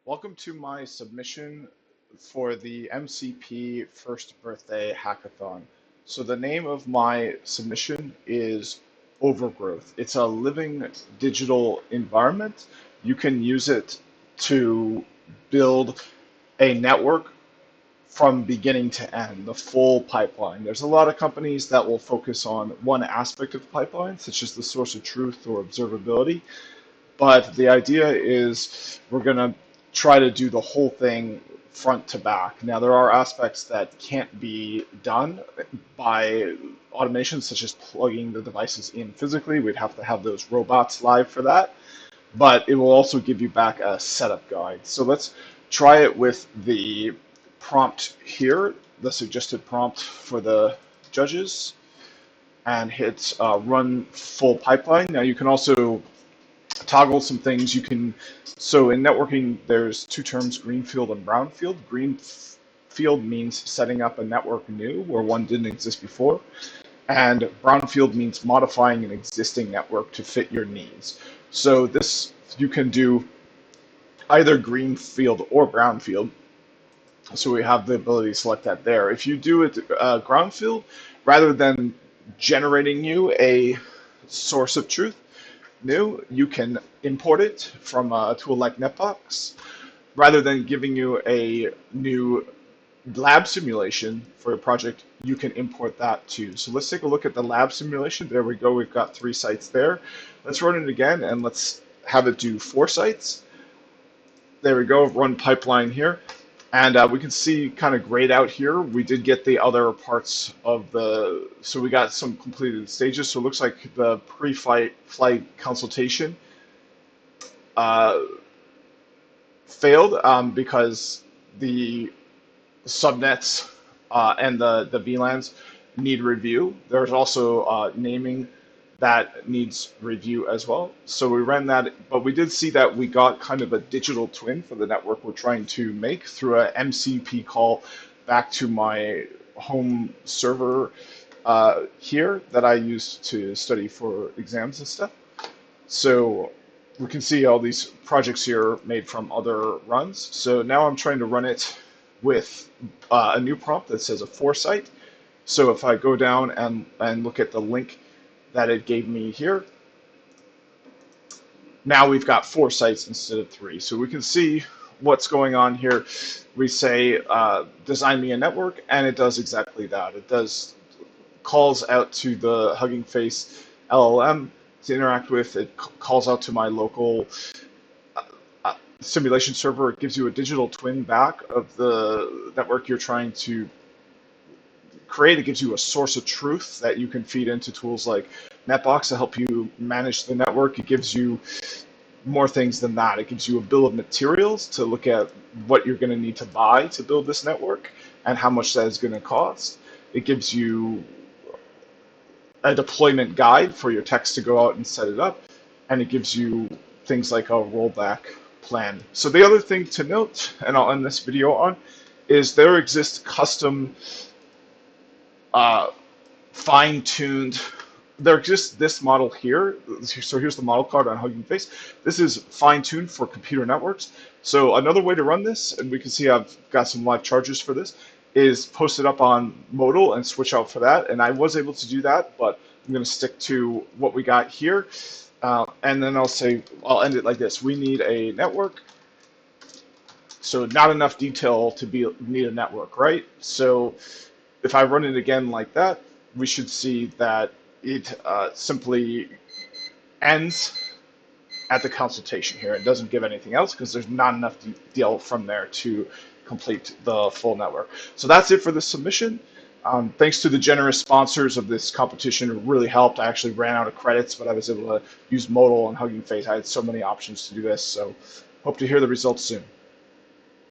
Welcome to my submission for the MCP First Birthday Hackathon. So the name of my submission is Overgrowth. It's a living digital environment. You can use it to build a network from beginning to end, the full pipeline. There's a lot of companies that will focus on one aspect of the pipeline, such as the source of truth or observability. But the idea is we're going to try to do the whole thing front to back. Now, there are aspects that can't be done by automation, such as plugging the devices in physically. We'd have to have those robots live for that. But it will also give you back a setup guide. So let's try it with the prompt here, the suggested prompt for the judges, and hit run full pipeline. Now, you can also toggle some things. So in networking, there's two terms, greenfield and brownfield. Greenfield means setting up a network new where one didn't exist before. And brownfield means modifying an existing network to fit your needs. So this, you can do either greenfield or brownfield. So we have the ability to select that there. If you do it brownfield, rather than generating you a source of truth, you can import it from a tool like Netbox. Rather than giving you a new lab simulation for a project, you can import that too. So let's take a look at the lab simulation. There we go. We've got 3 sites there. Let's run it again and let's have it do 4 sites. There we go. Run pipeline here. And we can see kind of grayed out here. We did get the other parts of so we got some completed stages. So it looks like the pre-flight consultation failed because the subnets and the VLANs need review. There's also naming that needs review as well. So we ran that, but we did see that we got kind of a digital twin for the network we're trying to make through a MCP call back to my home server here that I use to study for exams and stuff. So we can see all these projects here made from other runs. So now I'm trying to run it with a new prompt that says a 4 site. So if I go down and look at the link that it gave me here, now we've got 4 sites instead of 3. So we can see what's going on here. We say design me a network, and it does exactly that. It does calls out to the Hugging Face LLM to interact with. It calls out to my local simulation server. It gives you a digital twin back of the network you're trying to create. It gives you a source of truth that you can feed into tools like Netbox to help you manage the network. It gives you more things than that. It gives you a bill of materials to look at what you're going to need to buy to build this network and how much that is going to cost. It gives you a deployment guide for your techs to go out and set it up, and it gives you things like a rollback plan. So the other thing to note, and I'll end this video on, is there exists custom fine-tuned, there exists this model here. So here's the model card on Hugging Face. This is fine-tuned for computer networks. So another way to run this, and we can see I've got some live charges for this, is post it up on modal and switch out for that. And I was able to do that, but I'm going to stick to what we got here. And then I'll end it like this. We need a network. So not enough detail to need a network, right? So if I run it again like that, we should see that it simply ends at the consultation here. It doesn't give anything else because there's not enough detail from there to complete the full network. So that's it for this submission. Thanks to the generous sponsors of this competition, it really helped. I actually ran out of credits, but I was able to use Modal and Hugging Face. I had so many options to do this, so hope to hear the results soon.